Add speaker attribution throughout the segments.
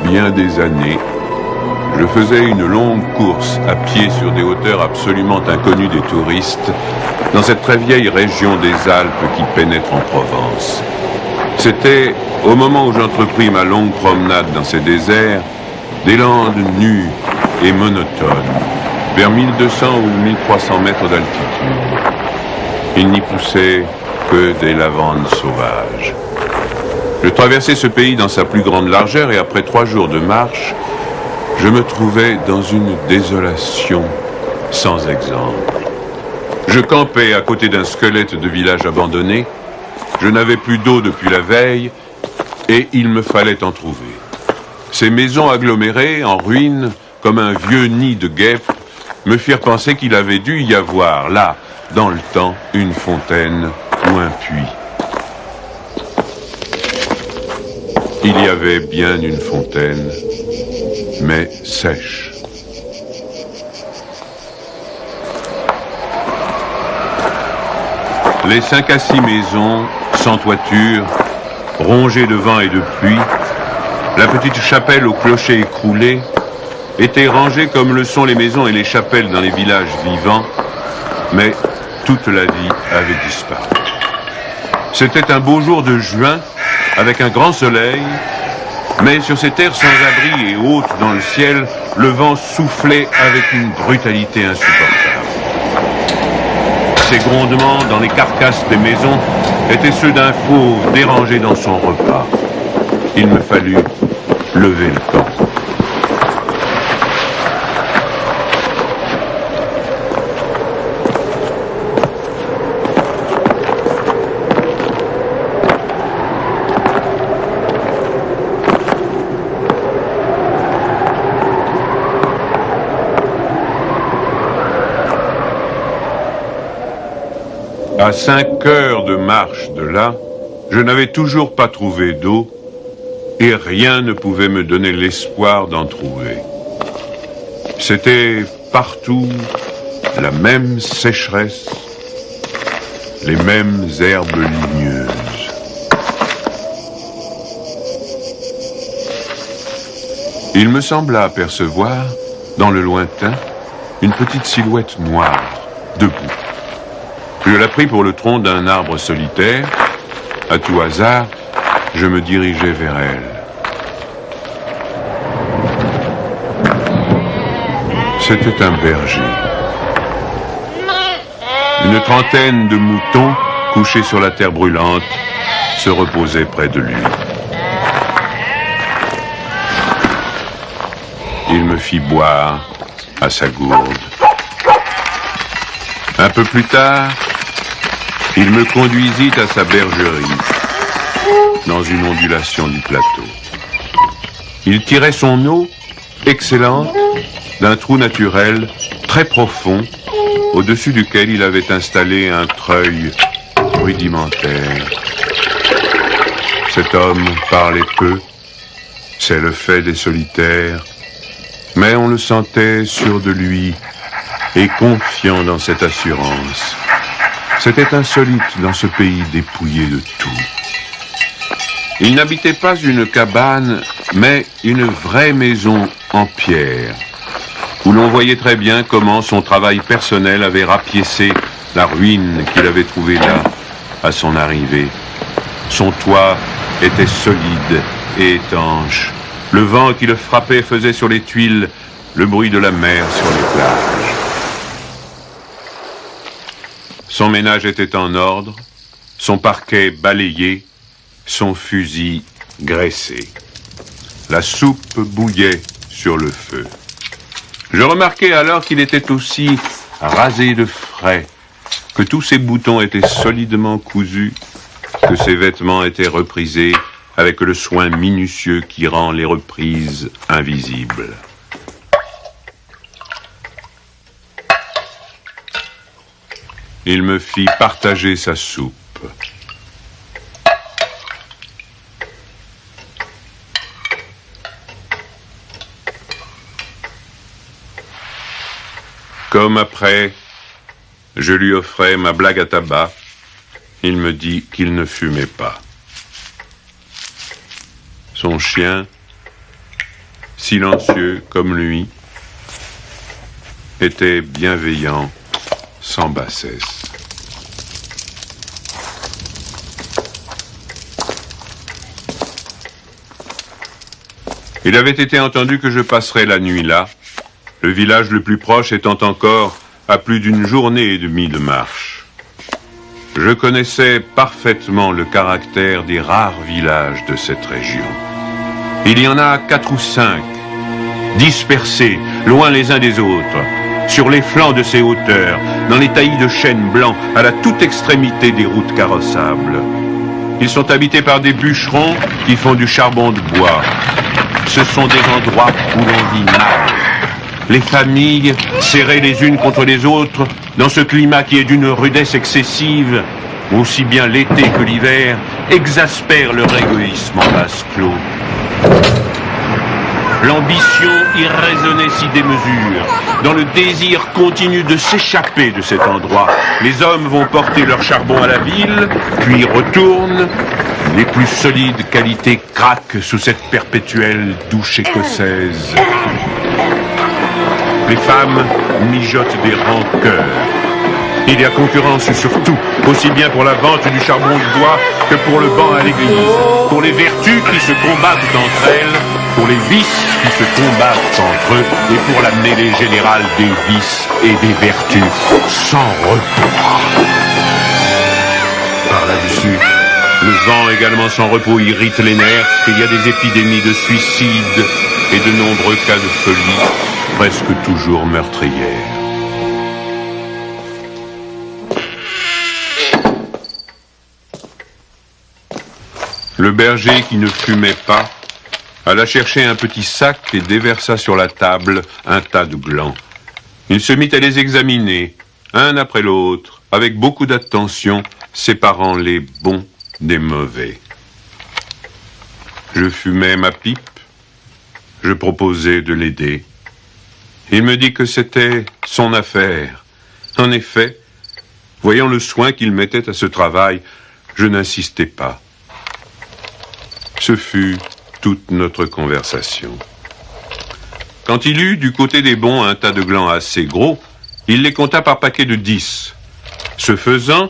Speaker 1: bien des années, je faisais une longue course à pied sur des hauteurs absolument inconnues des touristes, dans cette très vieille région des Alpes qui pénètre en Provence. C'était, au moment où j'entrepris ma longue promenade dans ces déserts, des landes nues et monotones, vers 1200 ou 1300 mètres d'altitude. Il n'y poussait que des lavandes sauvages. Je traversais ce pays dans sa plus grande largeur et après 3 jours de marche, je me trouvais dans une désolation sans exemple. Je campais à côté d'un squelette de village abandonné. Je n'avais plus d'eau depuis la veille et il me fallait en trouver. Ces maisons agglomérées, en ruine, comme un vieux nid de guêpes, me firent penser qu'il avait dû y avoir, là, dans le temps, une fontaine ou un puits. Il y avait bien une fontaine, mais sèche. Les 5 à 6 maisons, sans toiture, rongées de vent et de pluie, la petite chapelle au clocher écroulé, étaient rangées comme le sont les maisons et les chapelles dans les villages vivants, mais toute la vie avait disparu. C'était un beau jour de juin, avec un grand soleil, mais sur ces terres sans abri et hautes dans le ciel, le vent soufflait avec une brutalité insupportable. Ces grondements dans les carcasses des maisons étaient ceux d'un fauve dérangé dans son repas. Il me fallut lever le camp. À 5 heures de marche de là, je n'avais toujours pas trouvé d'eau et rien ne pouvait me donner l'espoir d'en trouver. C'était partout la même sécheresse, les mêmes herbes ligneuses. Il me sembla apercevoir, dans le lointain, une petite silhouette noire, debout. Je la pris pour le tronc d'un arbre solitaire. À tout hasard, je me dirigeai vers elle. C'était un berger. Une trentaine de moutons, couchés sur la terre brûlante, se reposaient près de lui. Il me fit boire à sa gourde. Un peu plus tard, il me conduisit à sa bergerie, dans une ondulation du plateau. Il tirait son eau, excellente, d'un trou naturel très profond, au-dessus duquel il avait installé un treuil rudimentaire. Cet homme parlait peu, c'est le fait des solitaires, mais on le sentait sûr de lui et confiant dans cette assurance. C'était insolite dans ce pays dépouillé de tout. Il n'habitait pas une cabane, mais une vraie maison en pierre, où l'on voyait très bien comment son travail personnel avait rapiécé la ruine qu'il avait trouvée là, à son arrivée. Son toit était solide et étanche. Le vent qui le frappait faisait sur les tuiles le bruit de la mer sur les plages. Son ménage était en ordre, son parquet balayé, son fusil graissé. La soupe bouillait sur le feu. Je remarquai alors qu'il était aussi rasé de frais, que tous ses boutons étaient solidement cousus, que ses vêtements étaient reprisés avec le soin minutieux qui rend les reprises invisibles. Il me fit partager sa soupe. Comme après, je lui offrais ma blague à tabac, il me dit qu'il ne fumait pas. Son chien, silencieux comme lui, était bienveillant sans bassesse. Il avait été entendu que je passerais la nuit là, le village le plus proche étant encore à plus d'une journée et demie de marche. Je connaissais parfaitement le caractère des rares villages de cette région. Il y en a 4 ou 5, dispersés, loin les uns des autres, sur les flancs de ces hauteurs, dans les taillis de chênes blancs, à la toute extrémité des routes carrossables. Ils sont habités par des bûcherons qui font du charbon de bois. Ce sont des endroits où l'on vit mal. Les familles, serrées les unes contre les autres, dans ce climat qui est d'une rudesse excessive, aussi bien l'été que l'hiver, exaspèrent leur égoïsme en vase clos. L'ambition irraisonnée s'y démesure. Dans le désir continu de s'échapper de cet endroit, les hommes vont porter leur charbon à la ville, puis retournent. Les plus solides qualités craquent sous cette perpétuelle douche écossaise. Les femmes mijotent des rancœurs. Il y a concurrence sur tout, aussi bien pour la vente du charbon de bois que pour le banc à l'église, pour les vertus qui se combattent entre elles, pour les vices qui se combattent entre eux, et pour la mêlée générale des vices et des vertus sans repos. Par là-dessus, le vent également sans repos irrite les nerfs. Il y a des épidémies de suicide et de nombreux cas de folie, presque toujours meurtrières. Le berger qui ne fumait pas alla chercher un petit sac et déversa sur la table un tas de glands. Il se mit à les examiner, un après l'autre, avec beaucoup d'attention, séparant les bons des mauvais. Je fumais ma pipe, je proposais de l'aider. Il me dit que c'était son affaire. En effet, voyant le soin qu'il mettait à ce travail, je n'insistais pas. Ce fut toute notre conversation. Quand il eut du côté des bons un tas de glands assez gros, il les compta par paquets de 10. Ce faisant,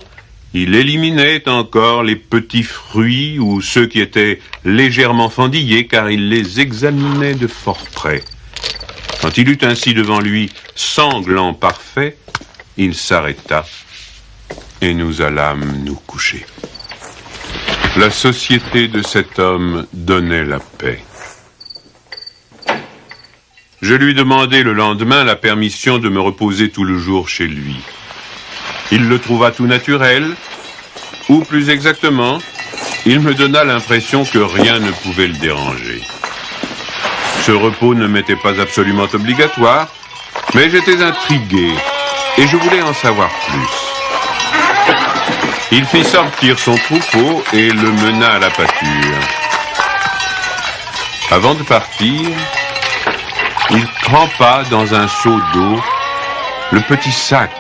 Speaker 1: il éliminait encore les petits fruits ou ceux qui étaient légèrement fendillés, car il les examinait de fort près. Quand il eut ainsi devant lui 100 glands parfaits, il s'arrêta et nous allâmes nous coucher. La société de cet homme donnait la paix. Je lui demandai le lendemain la permission de me reposer tout le jour chez lui. Il le trouva tout naturel, ou plus exactement, il me donna l'impression que rien ne pouvait le déranger. Ce repos ne m'était pas absolument obligatoire, mais j'étais intrigué et je voulais en savoir plus. Il fit sortir son troupeau et le mena à la pâture. Avant de partir, il trempa dans un seau d'eau le petit sac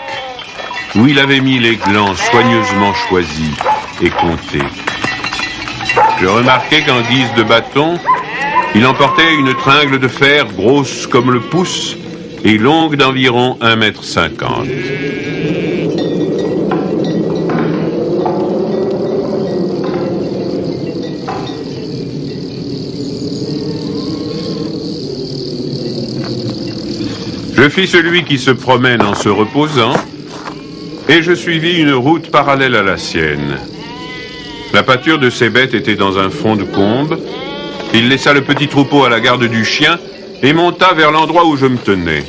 Speaker 1: où il avait mis les glands soigneusement choisis et comptés. Je remarquai qu'en guise de bâton, il emportait une tringle de fer grosse comme le pouce et longue d'environ 1,50 m. Je fis celui qui se promène en se reposant, et je suivis une route parallèle à la sienne. La pâture de ces bêtes était dans un fond de combe. Il laissa le petit troupeau à la garde du chien et monta vers l'endroit où je me tenais.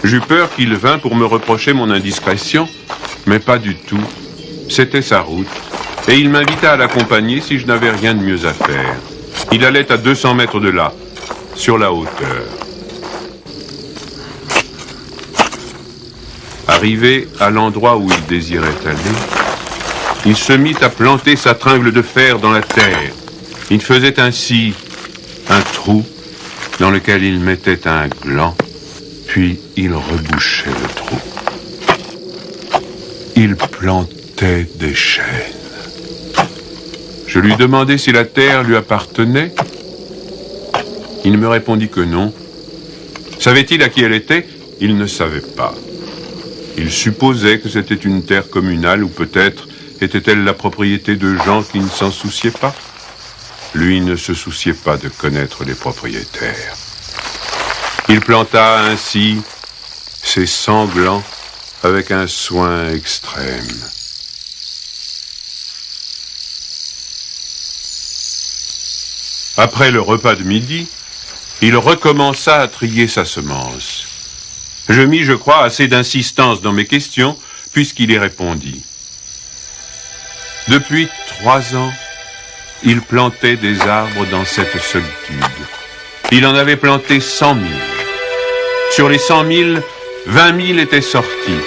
Speaker 1: J'eus peur qu'il vînt pour me reprocher mon indiscrétion, mais pas du tout. C'était sa route, et il m'invita à l'accompagner si je n'avais rien de mieux à faire. Il allait à 200 mètres de là, sur la hauteur. Arrivé à l'endroit où il désirait aller, il se mit à planter sa tringle de fer dans la terre. Il faisait ainsi un trou dans lequel il mettait un gland, puis il rebouchait le trou. Il plantait des chênes. Je lui demandai si la terre lui appartenait. Il me répondit que non. Savait-il à qui elle était? Il ne savait pas. Il supposait que c'était une terre communale ou peut-être était-elle la propriété de gens qui ne s'en souciaient pas. Lui ne se souciait pas de connaître les propriétaires. Il planta ainsi ses semblants avec un soin extrême. Après le repas de midi, il recommença à trier sa semence. Je mis, je crois, assez d'insistance dans mes questions, puisqu'il y répondit. Depuis 3 ans, il plantait des arbres dans cette solitude. Il en avait planté 100 000. Sur les 100 000, 20 000 étaient sortis.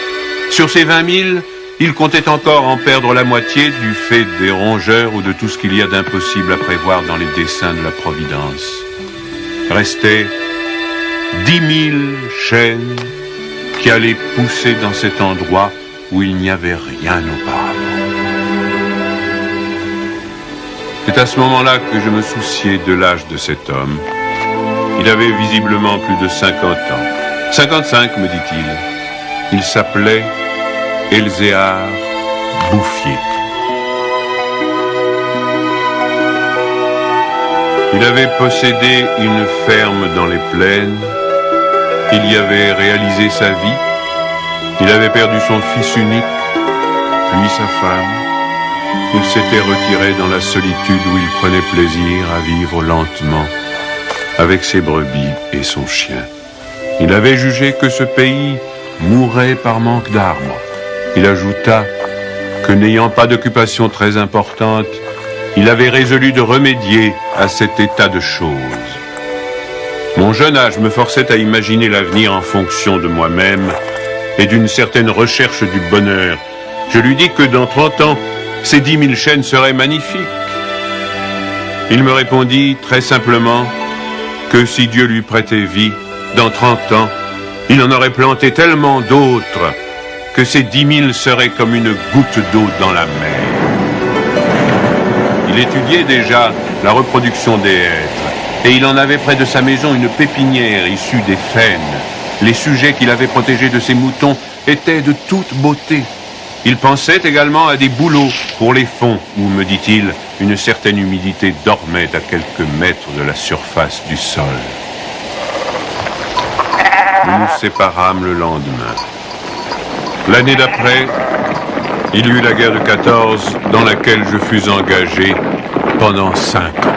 Speaker 1: Sur ces 20 000, il comptait encore en perdre la moitié du fait des rongeurs ou de tout ce qu'il y a d'impossible à prévoir dans les desseins de la Providence. Restaient 10 000 chênes qui allaient pousser dans cet endroit où il n'y avait rien auparavant. C'est à ce moment-là que je me souciais de l'âge de cet homme. Il avait visiblement plus de 50 ans. 55, me dit-il. Il s'appelait Elzéar Bouffier. Il avait possédé une ferme dans les plaines. Il y avait réalisé sa vie. Il avait perdu son fils unique, puis sa femme. Il s'était retiré dans la solitude où il prenait plaisir à vivre lentement avec ses brebis et son chien. Il avait jugé que ce pays mourrait par manque d'arbres. Il ajouta que n'ayant pas d'occupation très importante, il avait résolu de remédier à cet état de choses. Mon jeune âge me forçait à imaginer l'avenir en fonction de moi-même et d'une certaine recherche du bonheur. Je lui dis que dans 30 ans, ces 10 000 chênes seraient magnifiques. Il me répondit très simplement que si Dieu lui prêtait vie, dans 30 ans, il en aurait planté tellement d'autres que ces 10 000 seraient comme une goutte d'eau dans la mer. Il étudiait déjà la reproduction des hêtres et il en avait près de sa maison une pépinière issue des faînes. Les sujets qu'il avait protégés de ses moutons étaient de toute beauté. Il pensait également à des bouleaux pour les fonds où, me dit-il, une certaine humidité dormait à quelques mètres de la surface du sol. Nous nous séparâmes le lendemain. L'année d'après, il y eut la guerre de 14 dans laquelle je fus engagé pendant 5 ans.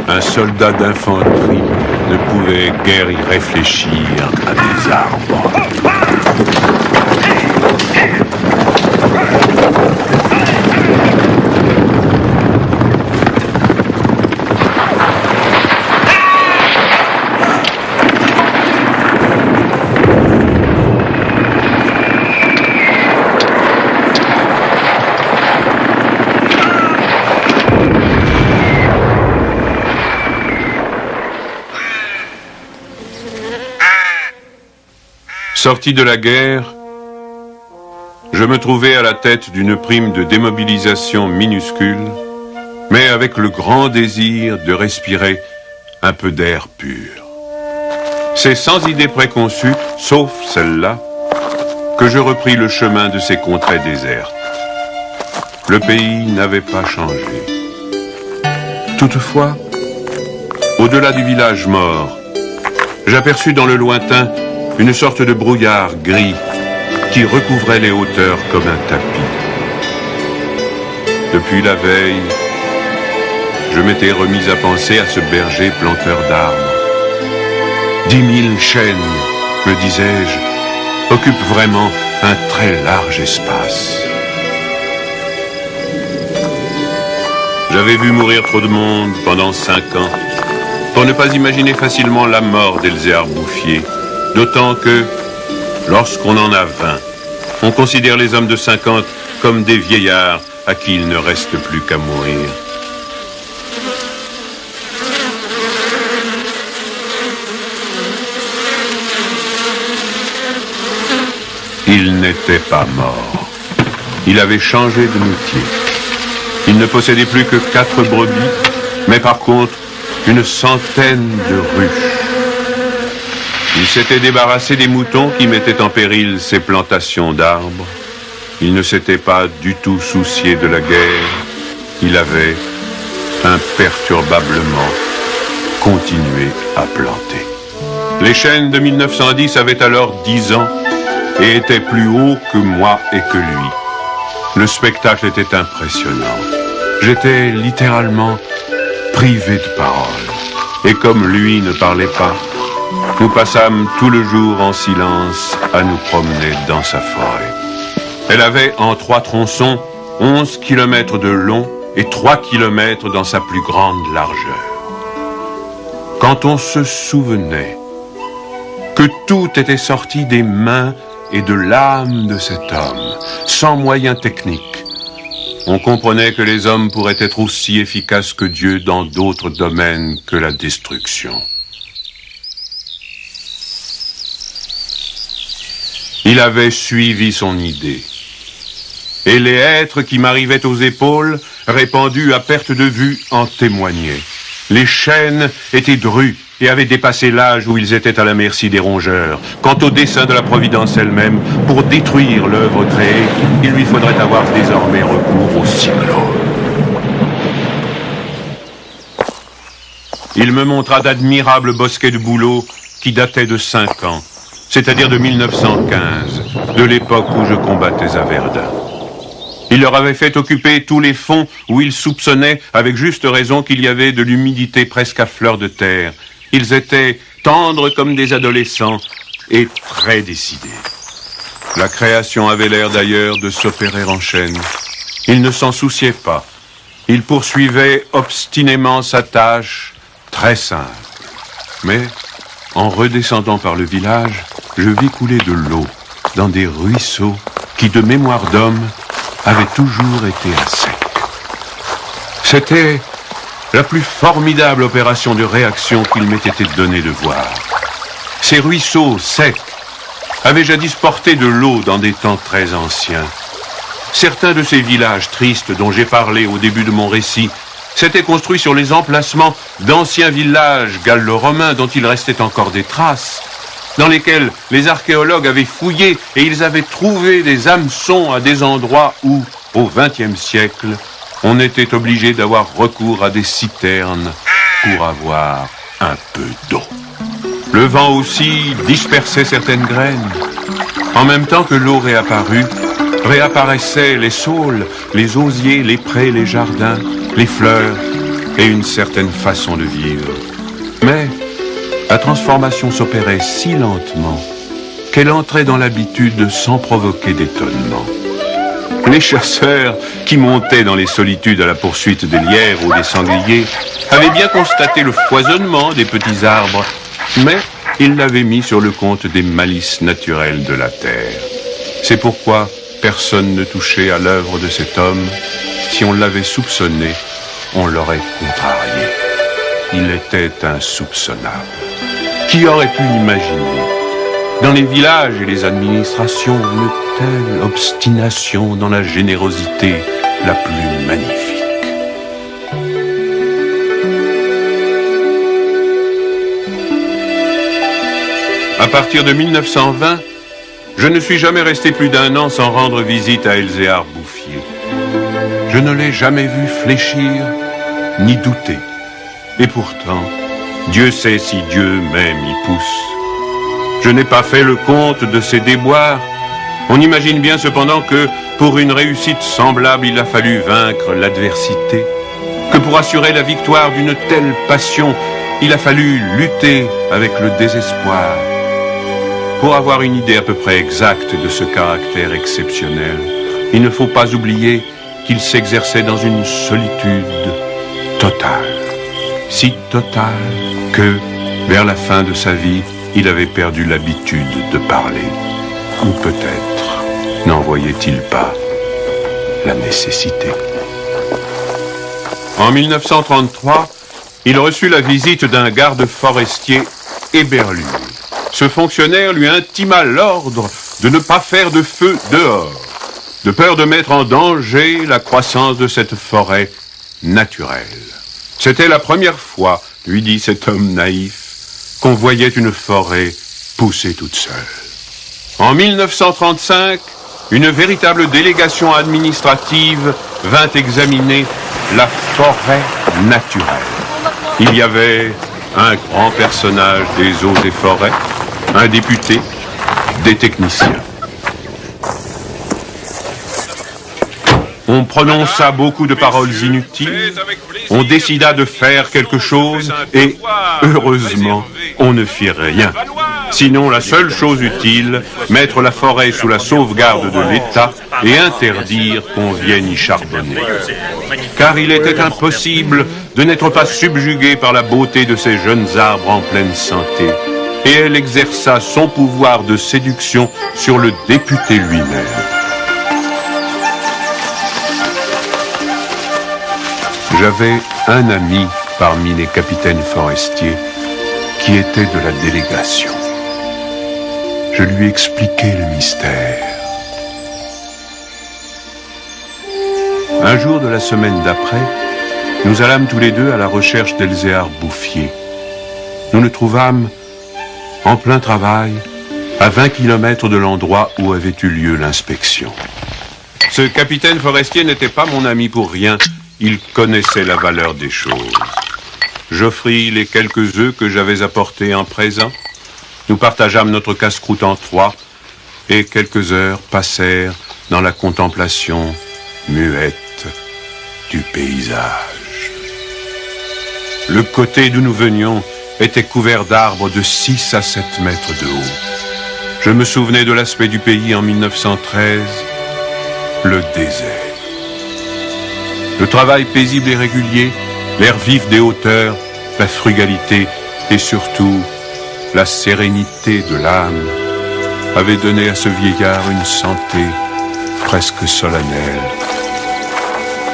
Speaker 1: Un soldat d'infanterie ne pouvait guère y réfléchir à des arbres. Sorti de la guerre, je me trouvais à la tête d'une prime de démobilisation minuscule, mais avec le grand désir de respirer un peu d'air pur. C'est sans idée préconçue, sauf celle-là, que je repris le chemin de ces contrées désertes. Le pays n'avait pas changé. Toutefois, au-delà du village mort, j'aperçus dans le lointain une sorte de brouillard gris qui recouvrait les hauteurs comme un tapis. Depuis la veille, je m'étais remis à penser à ce berger planteur d'arbres. 10 000 chênes, me disais-je, occupent vraiment un très large espace. J'avais vu mourir trop de monde pendant 5 ans pour ne pas imaginer facilement la mort d'Elzéar Bouffier. D'autant que, lorsqu'on en a 20, on considère les hommes de 50 comme des vieillards à qui il ne reste plus qu'à mourir. Il n'était pas mort. Il avait changé de métier. Il ne possédait plus que 4 brebis, mais par contre, une centaine de ruches. Il s'était débarrassé des moutons qui mettaient en péril ses plantations d'arbres. Il ne s'était pas du tout soucié de la guerre. Il avait imperturbablement continué à planter. Les chênes de 1910 avaient alors 10 ans et étaient plus hauts que moi et que lui. Le spectacle était impressionnant. J'étais littéralement privé de parole. Et comme lui ne parlait pas, nous passâmes tout le jour en silence à nous promener dans sa forêt. Elle avait en 3 tronçons 11 kilomètres de long et 3 kilomètres dans sa plus grande largeur. Quand on se souvenait que tout était sorti des mains et de l'âme de cet homme, sans moyens techniques, on comprenait que les hommes pourraient être aussi efficaces que Dieu dans d'autres domaines que la destruction. Il avait suivi son idée. Et les hêtres qui m'arrivaient aux épaules, répandus à perte de vue, en témoignaient. Les chênes étaient drus et avaient dépassé l'âge où ils étaient à la merci des rongeurs. Quant au dessein de la Providence elle-même, pour détruire l'œuvre créée, il lui faudrait avoir désormais recours au cyclone. Il me montra d'admirables bosquets de bouleaux qui dataient de 5 ans, c'est-à-dire de 1915, de l'époque où je combattais à Verdun. Il leur avait fait occuper tous les fonds où ils soupçonnaient, avec juste raison, qu'il y avait de l'humidité presque à fleur de terre. Ils étaient tendres comme des adolescents et très décidés. La création avait l'air d'ailleurs de s'opérer en chaîne. Il ne s'en souciait pas. Il poursuivait obstinément sa tâche, très simple. Mais, en redescendant par le village, je vis couler de l'eau dans des ruisseaux qui, de mémoire d'homme, avaient toujours été à sec. C'était la plus formidable opération de réaction qu'il m'ait été donné de voir. Ces ruisseaux secs avaient jadis porté de l'eau dans des temps très anciens. Certains de ces villages tristes dont j'ai parlé au début de mon récit s'étaient construits sur les emplacements d'anciens villages gallo-romains dont il restait encore des traces, dans lesquels les archéologues avaient fouillé et ils avaient trouvé des hameçons à des endroits où, au XXe siècle, on était obligé d'avoir recours à des citernes pour avoir un peu d'eau. Le vent aussi dispersait certaines graines. En même temps que l'eau réapparut, réapparaissaient les saules, les osiers, les prés, les jardins, les fleurs et une certaine façon de vivre. Mais la transformation s'opérait si lentement qu'elle entrait dans l'habitude sans provoquer d'étonnement. Les chasseurs qui montaient dans les solitudes à la poursuite des lièvres ou des sangliers avaient bien constaté le foisonnement des petits arbres, mais ils l'avaient mis sur le compte des malices naturelles de la terre. C'est pourquoi personne ne touchait à l'œuvre de cet homme. Si on l'avait soupçonné, on l'aurait contrarié. Il était insoupçonnable. Qui aurait pu imaginer, dans les villages et les administrations, une telle obstination dans la générosité la plus magnifique? À partir de 1920, je ne suis jamais resté plus d'1 an sans rendre visite à Elzéar Bouffier. Je ne l'ai jamais vu fléchir ni douter. Et pourtant, Dieu sait si Dieu même y pousse. Je n'ai pas fait le compte de ses déboires. On imagine bien cependant que, pour une réussite semblable, il a fallu vaincre l'adversité. Que pour assurer la victoire d'une telle passion, il a fallu lutter avec le désespoir. Pour avoir une idée à peu près exacte de ce caractère exceptionnel, il ne faut pas oublier qu'il s'exerçait dans une solitude totale. Si totale que, vers la fin de sa vie, il avait perdu l'habitude de parler. Ou peut-être n'en voyait-il pas la nécessité. En 1933, il reçut la visite d'un garde forestier éberlu. Ce fonctionnaire lui intima l'ordre de ne pas faire de feu dehors, de peur de mettre en danger la croissance de cette forêt naturelle. C'était la première fois, lui dit cet homme naïf, qu'on voyait une forêt pousser toute seule. En 1935, une véritable délégation administrative vint examiner la forêt naturelle. Il y avait un grand personnage des eaux et forêts, un député, des techniciens. On prononça beaucoup de paroles inutiles, on décida de faire quelque chose et, heureusement, on ne fit rien. Sinon, la seule chose utile, mettre la forêt sous la sauvegarde de l'État et interdire qu'on vienne y charbonner. Car il était impossible de n'être pas subjugué par la beauté de ces jeunes arbres en pleine santé. Et elle exerça son pouvoir de séduction sur le député lui-même. J'avais un ami parmi les capitaines forestiers qui était de la délégation. Je lui expliquai le mystère. Un jour de la semaine d'après, nous allâmes tous les deux à la recherche d'Elzéar Bouffier. Nous le trouvâmes en plein travail, à 20 km de l'endroit où avait eu lieu l'inspection. Ce capitaine forestier n'était pas mon ami pour rien. Il connaissait la valeur des choses. J'offris les quelques œufs que j'avais apportés en présent. Nous partageâmes notre casse-croûte en trois, et quelques heures passèrent dans la contemplation muette du paysage. Le côté d'où nous venions était couvert d'arbres de 6 à 7 mètres de haut. Je me souvenais de l'aspect du pays en 1913, le désert. Le travail paisible et régulier, l'air vif des hauteurs, la frugalité et surtout la sérénité de l'âme avaient donné à ce vieillard une santé presque solennelle.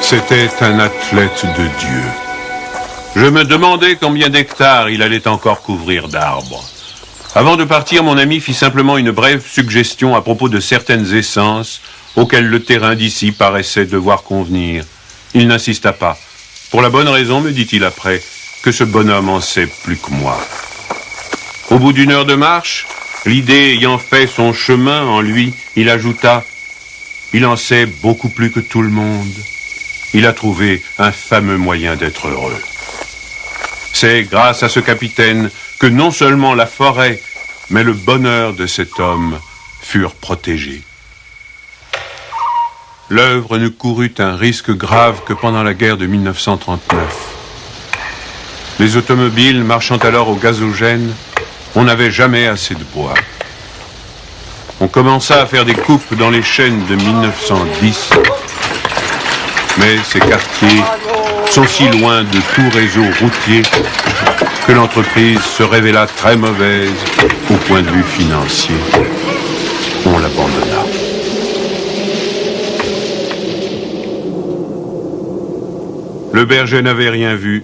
Speaker 1: C'était un athlète de Dieu. Je me demandais combien d'hectares il allait encore couvrir d'arbres. Avant de partir, mon ami fit simplement une brève suggestion à propos de certaines essences auxquelles le terrain d'ici paraissait devoir convenir. Il n'insista pas. Pour la bonne raison, me dit-il après, que ce bonhomme en sait plus que moi. Au bout d'une heure de marche, l'idée ayant fait son chemin en lui, il ajouta « Il en sait beaucoup plus que tout le monde. Il a trouvé un fameux moyen d'être heureux. » C'est grâce à ce capitaine que non seulement la forêt, mais le bonheur de cet homme furent protégés. L'œuvre ne courut un risque grave que pendant la guerre de 1939. Les automobiles marchant alors au gazogène, on n'avait jamais assez de bois. On commença à faire des coupes dans les chênes de 1910, mais ces quartiers sont si loin de tout réseau routier que l'entreprise se révéla très mauvaise au point de vue financier. On l'abandonna. Le berger n'avait rien vu.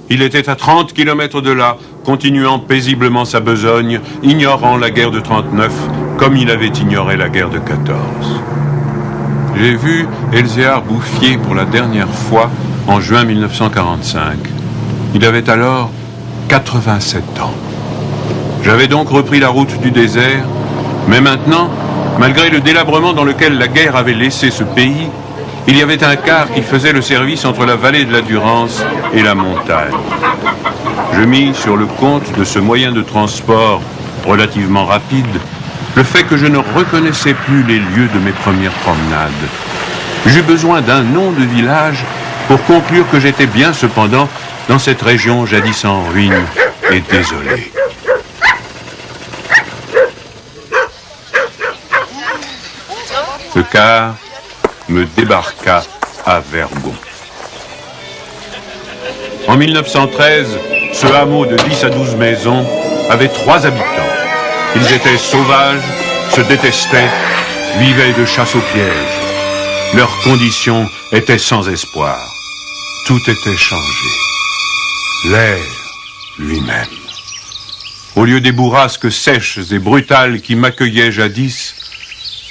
Speaker 1: Il était à 30 km de là, continuant paisiblement sa besogne, ignorant la guerre de 39, comme il avait ignoré la guerre de 14. J'ai vu Elzéar Bouffier pour la dernière fois en juin 1945. Il avait alors 87 ans. J'avais donc repris la route du désert, mais maintenant, malgré le délabrement dans lequel la guerre avait laissé ce pays, il y avait un car qui faisait le service entre la vallée de la Durance et la montagne. Je mis sur le compte de ce moyen de transport relativement rapide le fait que je ne reconnaissais plus les lieux de mes premières promenades. J'eus besoin d'un nom de village pour conclure que j'étais bien cependant dans cette région jadis en ruine et désolée. Le car me débarqua à Vergon. En 1913, ce hameau de 10 à 12 maisons avait 3 habitants. Ils étaient sauvages, se détestaient, vivaient de chasse aux pièges. Leurs conditions étaient sans espoir. Tout était changé. L'air lui-même. Au lieu des bourrasques sèches et brutales qui m'accueillaient jadis,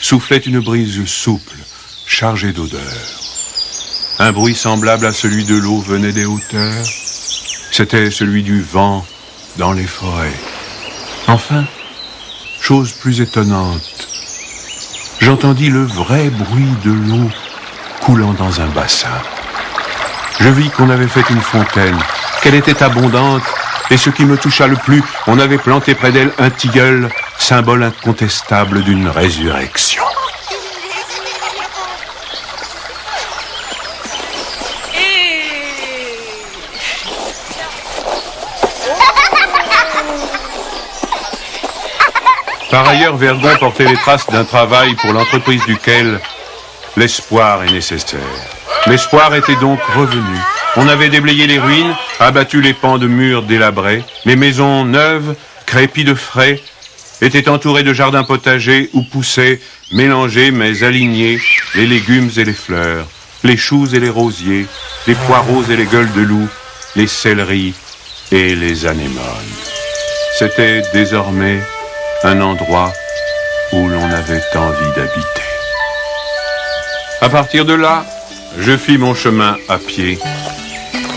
Speaker 1: soufflait une brise souple, chargée d'odeurs. Un bruit semblable à celui de l'eau venait des hauteurs. C'était celui du vent dans les forêts. Enfin, chose plus étonnante, j'entendis le vrai bruit de l'eau coulant dans un bassin. Je vis qu'on avait fait une fontaine, qu'elle était abondante, et ce qui me toucha le plus, on avait planté près d'elle un tilleul, symbole incontestable d'une résurrection. Par ailleurs, Vergon portait les traces d'un travail pour l'entreprise duquel l'espoir est nécessaire. L'espoir était donc revenu. On avait déblayé les ruines, abattu les pans de murs délabrés. Les maisons neuves, crépies de frais, étaient entourées de jardins potagers où poussaient, mélangés mais alignés, les légumes et les fleurs, les choux et les rosiers, les poireaux et les gueules de loup, les céleris et les anémones. C'était désormais un endroit où l'on avait envie d'habiter. À partir de là, je fis mon chemin à pied.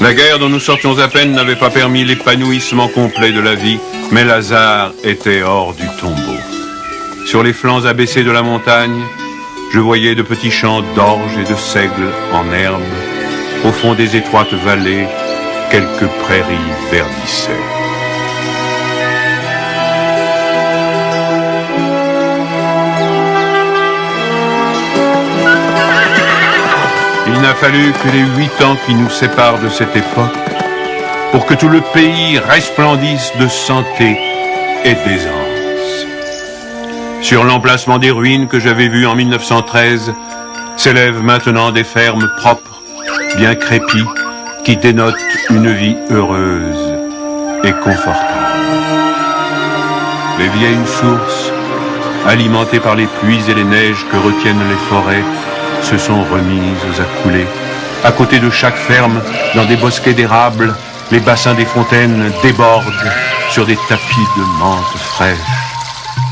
Speaker 1: La guerre dont nous sortions à peine n'avait pas permis l'épanouissement complet de la vie, mais Lazare était hors du tombeau. Sur les flancs abaissés de la montagne, je voyais de petits champs d'orge et de seigle en herbe. Au fond des étroites vallées, quelques prairies verdissaient. Il n'a fallu que les 8 ans qui nous séparent de cette époque pour que tout le pays resplendisse de santé et d'aisance. Sur l'emplacement des ruines que j'avais vues en 1913, s'élèvent maintenant des fermes propres, bien crépies, qui dénotent une vie heureuse et confortable. Les vieilles sources, alimentées par les pluies et les neiges que retiennent les forêts, se sont remises à couler. À côté de chaque ferme, dans des bosquets d'érables, les bassins des fontaines débordent sur des tapis de menthe fraîche.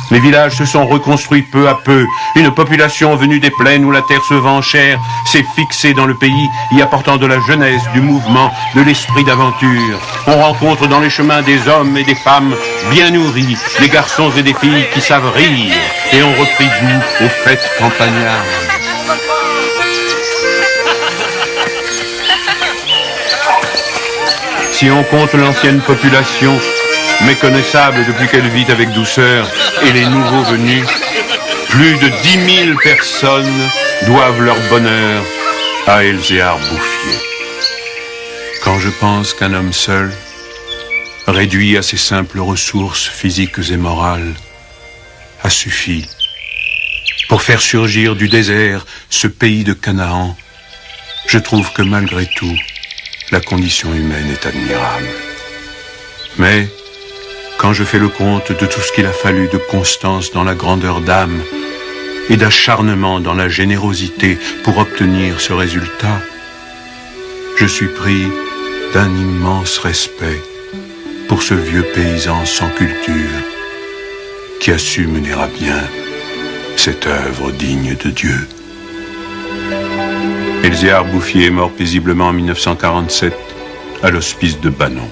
Speaker 1: Les villages se sont reconstruits peu à peu. Une population venue des plaines où la terre se vend chère s'est fixée dans le pays, y apportant de la jeunesse, du mouvement, de l'esprit d'aventure. On rencontre dans les chemins des hommes et des femmes bien nourris, des garçons et des filles qui savent rire et ont repris goût aux fêtes campagnardes. Si on compte l'ancienne population, méconnaissable depuis qu'elle vit avec douceur, et les nouveaux venus, plus de 10 000 personnes doivent leur bonheur à Elzéar Bouffier. Quand je pense qu'un homme seul, réduit à ses simples ressources physiques et morales, a suffi pour faire surgir du désert ce pays de Canaan, je trouve que malgré tout, la condition humaine est admirable. Mais, quand je fais le compte de tout ce qu'il a fallu de constance dans la grandeur d'âme et d'acharnement dans la générosité pour obtenir ce résultat, je suis pris d'un immense respect pour ce vieux paysan sans culture qui a su mener à bien cette œuvre digne de Dieu. Elzéar Bouffier est mort paisiblement en 1947 à l'hospice de Banon.